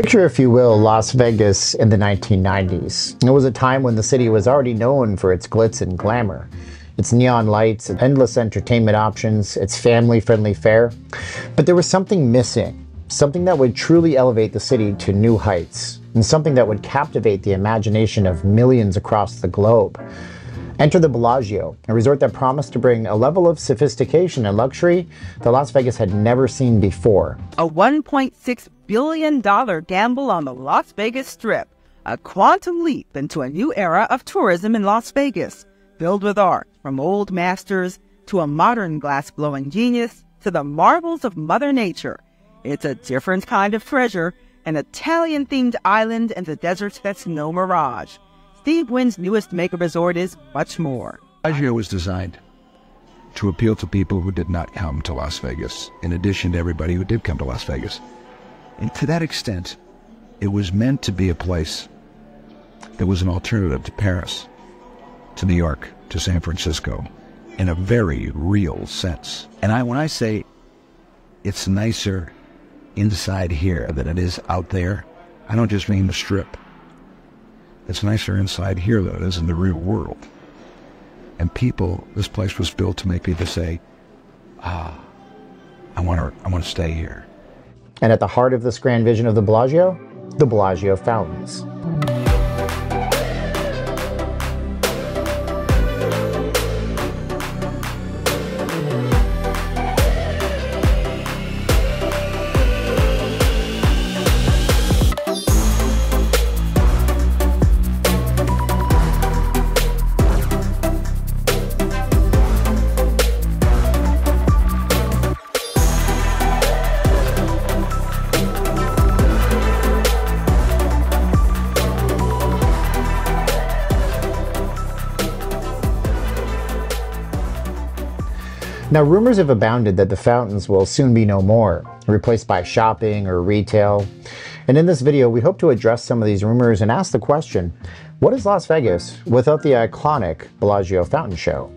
Picture, if you will, Las Vegas in the 1990s. It was a time when the city was already known for its glitz and glamour, its neon lights, endless entertainment options, its family-friendly fare. But there was something missing, something that would truly elevate the city to new heights, and something that would captivate the imagination of millions across the globe. Enter the Bellagio, a resort that promised to bring a level of sophistication and luxury that Las Vegas had never seen before. A $1.6 billion gamble on the Las Vegas Strip, a quantum leap into a new era of tourism in Las Vegas, filled with art, from old masters to a modern glass-blowing genius to the marvels of Mother Nature. It's a different kind of treasure, an Italian-themed island in the desert that's no mirage. Steve Wynn's newest mega resort is much more. Bellagio was designed to appeal to people who did not come to Las Vegas, in addition to everybody who did come to Las Vegas. And to that extent, it was meant to be a place that was an alternative to Paris, to New York, to San Francisco, in a very real sense. And when I say it's nicer inside here than it is out there, I don't just mean the Strip. It's nicer inside here than it is in the real world. And this place was built to make people say, I want to stay here. And at the heart of this grand vision of the Bellagio fountains. Now, rumors have abounded that the fountains will soon be no more, replaced by shopping or retail. And in this video, we hope to address some of these rumors and ask the question, what is Las Vegas without the iconic Bellagio fountain show?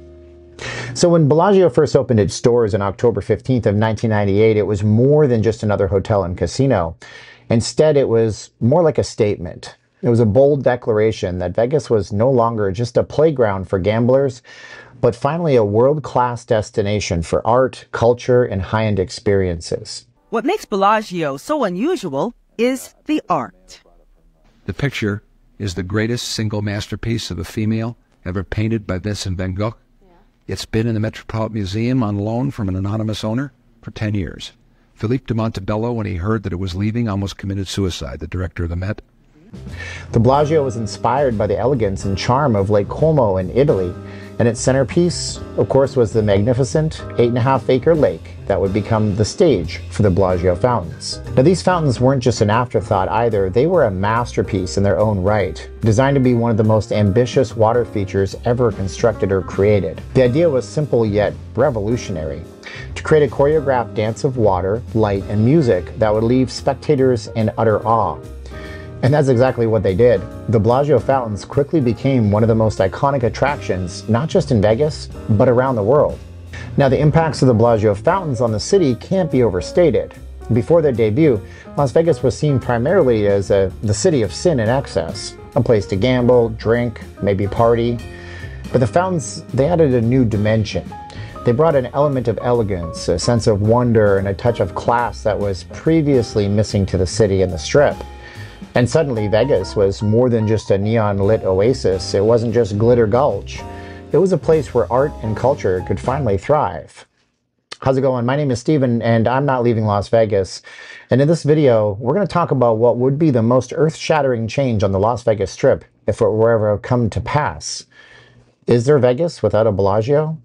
So when Bellagio first opened its doors on October 15th of 1998, it was more than just another hotel and casino. Instead, it was more like a statement. It was a bold declaration that Vegas was no longer just a playground for gamblers, but finally a world-class destination for art, culture, and high-end experiences. What makes Bellagio so unusual is the art. The picture is the greatest single masterpiece of a female ever painted by Vincent van Gogh. It's been in the Metropolitan Museum on loan from an anonymous owner for 10 years. Philippe de Montebello, when he heard that it was leaving, almost committed suicide, the director of the Met. The Bellagio was inspired by the elegance and charm of Lake Como in Italy, and its centerpiece, of course, was the magnificent 8.5-acre lake that would become the stage for the Bellagio fountains. Now, these fountains weren't just an afterthought either. They were a masterpiece in their own right, designed to be one of the most ambitious water features ever constructed or created. The idea was simple yet revolutionary: to create a choreographed dance of water, light, and music that would leave spectators in utter awe. And that's exactly what they did. The Bellagio fountains quickly became one of the most iconic attractions, not just in Vegas, but around the world. Now, the impacts of the Bellagio fountains on the city can't be overstated. Before their debut, Las Vegas was seen primarily as the city of sin and excess, a place to gamble, drink, maybe party. But the fountains, they added a new dimension. They brought an element of elegance, a sense of wonder, and a touch of class that was previously missing to the city and the Strip. And suddenly, Vegas was more than just a neon-lit oasis. It wasn't just Glitter Gulch. It was a place where art and culture could finally thrive. How's it going? My name is Steven, and I'm not leaving Las Vegas. And in this video, we're going to talk about what would be the most earth-shattering change on the Las Vegas Strip if it were ever come to pass. Is there Vegas without a Bellagio?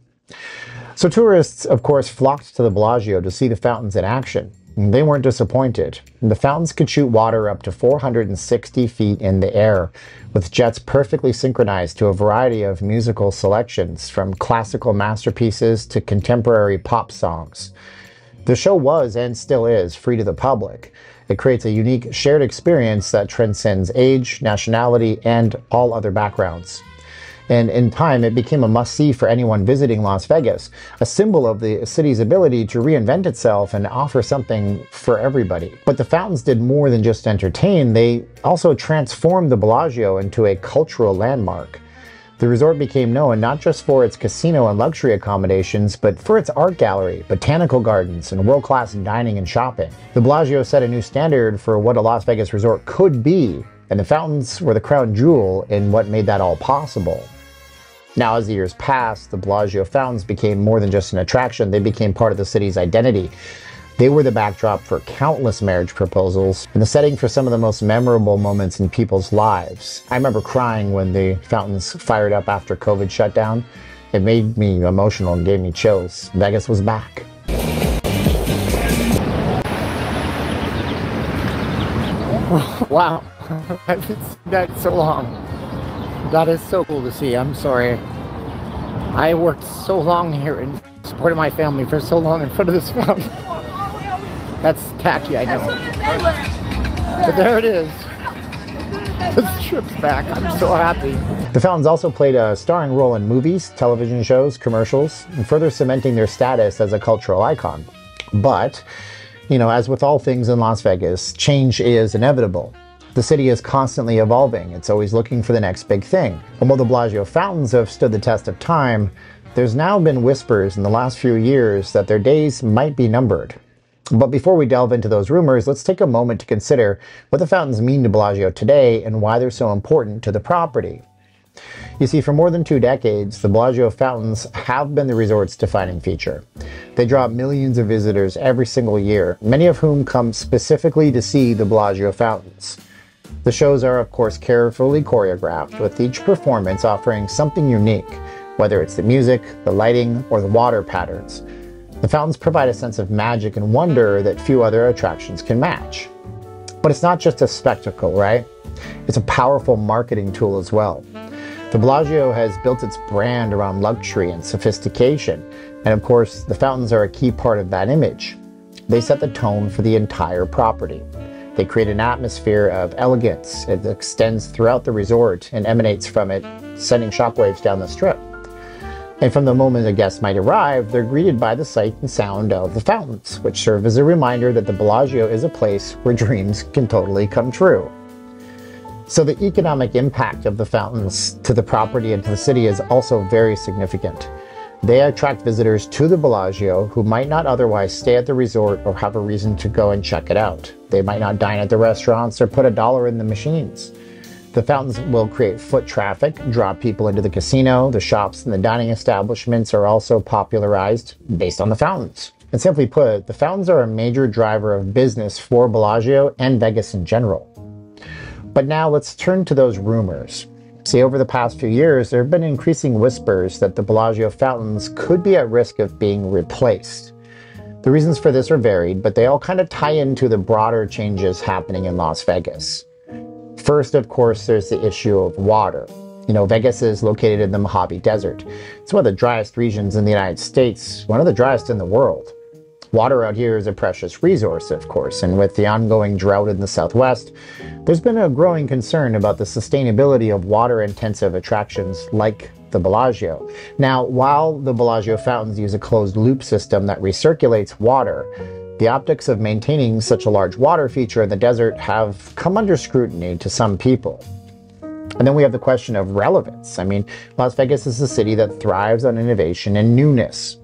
So tourists, of course, flocked to the Bellagio to see the fountains in action. They weren't disappointed. The fountains could shoot water up to 460 feet in the air, with jets perfectly synchronized to a variety of musical selections, from classical masterpieces to contemporary pop songs. The show was, and still is, free to the public. It creates a unique shared experience that transcends age, nationality, and all other backgrounds. And in time, it became a must-see for anyone visiting Las Vegas, a symbol of the city's ability to reinvent itself and offer something for everybody. But the fountains did more than just entertain. They also transformed the Bellagio into a cultural landmark. The resort became known not just for its casino and luxury accommodations, but for its art gallery, botanical gardens, and world-class dining and shopping. The Bellagio set a new standard for what a Las Vegas resort could be, and the fountains were the crown jewel in what made that all possible. Now, as the years passed, the Bellagio fountains became more than just an attraction. They became part of the city's identity. They were the backdrop for countless marriage proposals and the setting for some of the most memorable moments in people's lives. I remember crying when the fountains fired up after COVID shut down. It made me emotional and gave me chills. Vegas was back. Wow, I've seen that so long. That is so cool to see. I'm sorry. I worked so long here and supported my family for so long in front of this fountain. That's tacky, I know. But there it is. This trip's back. I'm so happy. The fountains also played a starring role in movies, television shows, commercials, and further cementing their status as a cultural icon. But, as with all things in Las Vegas, change is inevitable. The city is constantly evolving. It's always looking for the next big thing. And while the Bellagio fountains have stood the test of time, there's now been whispers in the last few years that their days might be numbered. But before we delve into those rumors, let's take a moment to consider what the fountains mean to Bellagio today and why they're so important to the property. You see, for more than 2 decades, the Bellagio fountains have been the resort's defining feature. They draw millions of visitors every single year, many of whom come specifically to see the Bellagio fountains. The shows are, of course, carefully choreographed, with each performance offering something unique, whether it's the music, the lighting, or the water patterns. The fountains provide a sense of magic and wonder that few other attractions can match. But it's not just a spectacle, right? It's a powerful marketing tool as well. The Bellagio has built its brand around luxury and sophistication, and of course, the fountains are a key part of that image. They set the tone for the entire property. They create an atmosphere of elegance. It extends throughout the resort and emanates from it, sending shockwaves down the strip. And from the moment a guest might arrive, they're greeted by the sight and sound of the fountains, which serve as a reminder that the Bellagio is a place where dreams can totally come true. So the economic impact of the fountains to the property and to the city is also very significant. They attract visitors to the Bellagio who might not otherwise stay at the resort or have a reason to go and check it out. They might not dine at the restaurants or put $1 in the machines. The fountains will create foot traffic, draw people into the casino. The shops and the dining establishments are also popularized based on the fountains. And simply put, the fountains are a major driver of business for Bellagio and Vegas in general. But now let's turn to those rumors. See, over the past few years, there have been increasing whispers that the Bellagio fountains could be at risk of being replaced. The reasons for this are varied, but they all kind of tie into the broader changes happening in Las Vegas. First, of course, there's the issue of water. Vegas is located in the Mojave Desert. It's one of the driest regions in the United States, one of the driest in the world. Water out here is a precious resource, of course, and with the ongoing drought in the Southwest, there's been a growing concern about the sustainability of water-intensive attractions like the Bellagio. Now, while the Bellagio fountains use a closed-loop system that recirculates water, the optics of maintaining such a large water feature in the desert have come under scrutiny to some people. And then we have the question of relevance. Las Vegas is a city that thrives on innovation and newness.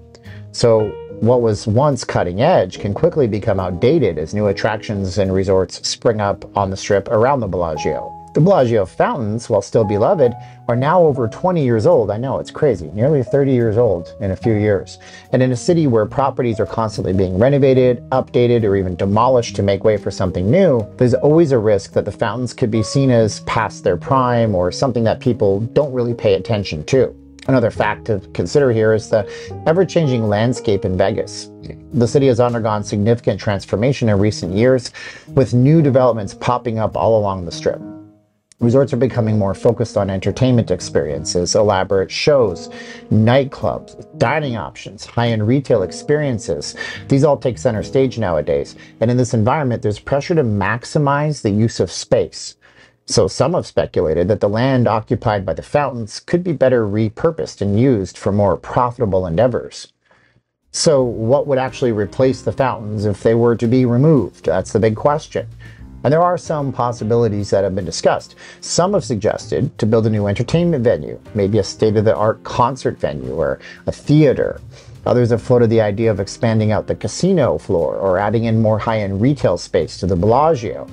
So what was once cutting edge can quickly become outdated as new attractions and resorts spring up on the strip around the Bellagio. The Bellagio fountains, while still beloved, are now over 20 years old. I know, it's crazy. Nearly 30 years old in a few years. And in a city where properties are constantly being renovated, updated, or even demolished to make way for something new, there's always a risk that the fountains could be seen as past their prime or something that people don't really pay attention to. Another fact to consider here is the ever-changing landscape in Vegas. The city has undergone significant transformation in recent years, with new developments popping up all along the strip. Resorts are becoming more focused on entertainment experiences, elaborate shows, nightclubs, dining options, high-end retail experiences. These all take center stage nowadays. And in this environment, there's pressure to maximize the use of space. So some have speculated that the land occupied by the fountains could be better repurposed and used for more profitable endeavors. So what would actually replace the fountains if they were to be removed? That's the big question. And there are some possibilities that have been discussed. Some have suggested to build a new entertainment venue, maybe a state-of-the-art concert venue or a theater. Others have floated the idea of expanding out the casino floor or adding in more high-end retail space to the Bellagio.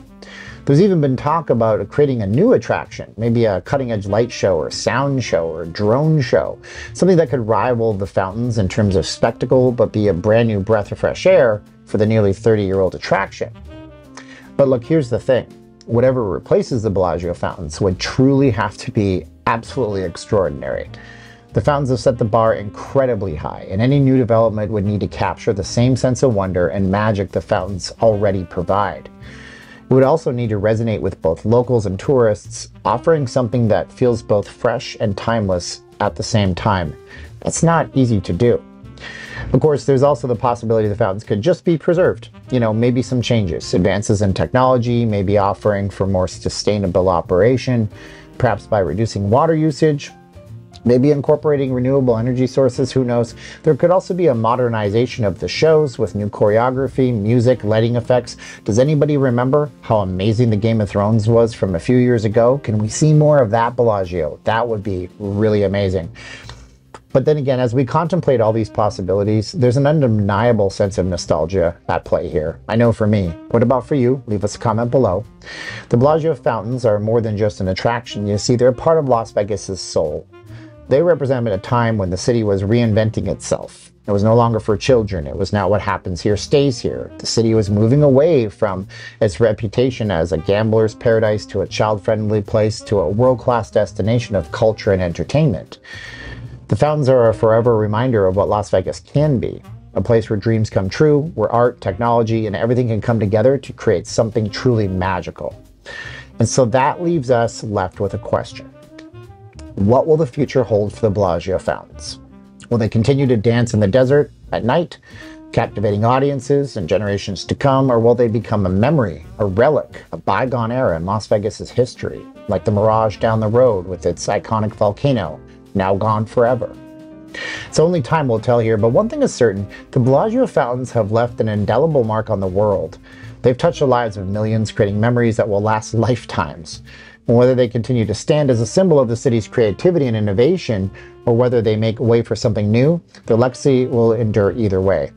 There's even been talk about creating a new attraction, maybe a cutting-edge light show or sound show or drone show, something that could rival the fountains in terms of spectacle but be a brand new breath of fresh air for the nearly 30-year-old attraction. But look, here's the thing. Whatever replaces the Bellagio fountains would truly have to be absolutely extraordinary. The fountains have set the bar incredibly high, and any new development would need to capture the same sense of wonder and magic the fountains already provide. It would also need to resonate with both locals and tourists, offering something that feels both fresh and timeless at the same time. That's not easy to do. Of course, there's also the possibility the fountains could just be preserved. Maybe some changes, advances in technology, maybe offering for more sustainable operation, perhaps by reducing water usage, maybe incorporating renewable energy sources, who knows. There could also be a modernization of the shows with new choreography, music, lighting effects. Does anybody remember how amazing the Game of Thrones was from a few years ago? Can we see more of that Bellagio? That would be really amazing. But then again, as we contemplate all these possibilities, there's an undeniable sense of nostalgia at play here. I know for me. What about for you? Leave us a comment below. The Bellagio fountains are more than just an attraction. You see, they're part of Las Vegas's soul. They represent a time when the city was reinventing itself. It was no longer for children. It was now what happens here stays here. The city was moving away from its reputation as a gambler's paradise to a child-friendly place to a world-class destination of culture and entertainment. The fountains are a forever reminder of what Las Vegas can be. A place where dreams come true, where art, technology, and everything can come together to create something truly magical. And so that leaves us left with a question. What will the future hold for the Bellagio fountains? Will they continue to dance in the desert at night, captivating audiences and generations to come, or will they become a memory, a relic, a bygone era in Las Vegas's history, like the Mirage down the road with its iconic volcano, now gone forever? So only time will tell here, but one thing is certain, the Bellagio fountains have left an indelible mark on the world. They've touched the lives of millions, creating memories that will last lifetimes. And whether they continue to stand as a symbol of the city's creativity and innovation, or whether they make way for something new, their legacy will endure either way.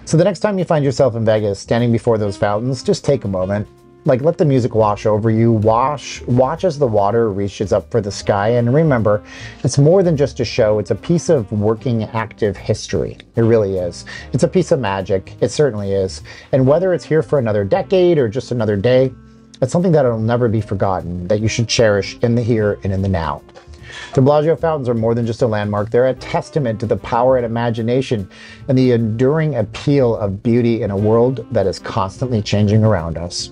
So the next time you find yourself in Vegas standing before those fountains, just take a moment. Let the music wash over you. Watch as the water reaches up for the sky. And remember, it's more than just a show. It's a piece of working, active history. It really is. It's a piece of magic. It certainly is. And whether it's here for another decade or just another day, it's something that will never be forgotten, that you should cherish in the here and in the now. The Bellagio fountains are more than just a landmark. They're a testament to the power and imagination and the enduring appeal of beauty in a world that is constantly changing around us.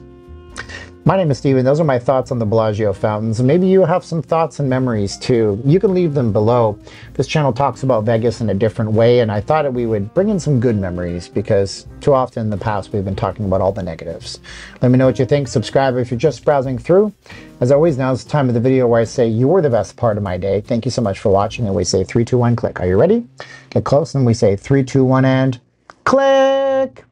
My name is Steven. Those are my thoughts on the Bellagio fountains. Maybe you have some thoughts and memories too. You can leave them below. This channel talks about Vegas in a different way, and I thought that we would bring in some good memories because too often in the past we've been talking about all the negatives. Let me know what you think. Subscribe if you're just browsing through. As always, now is the time of the video where I say you're the best part of my day. Thank you so much for watching, and we say 3, 2, 1, click. Are you ready? Get close, and we say 3, 2, 1, and click!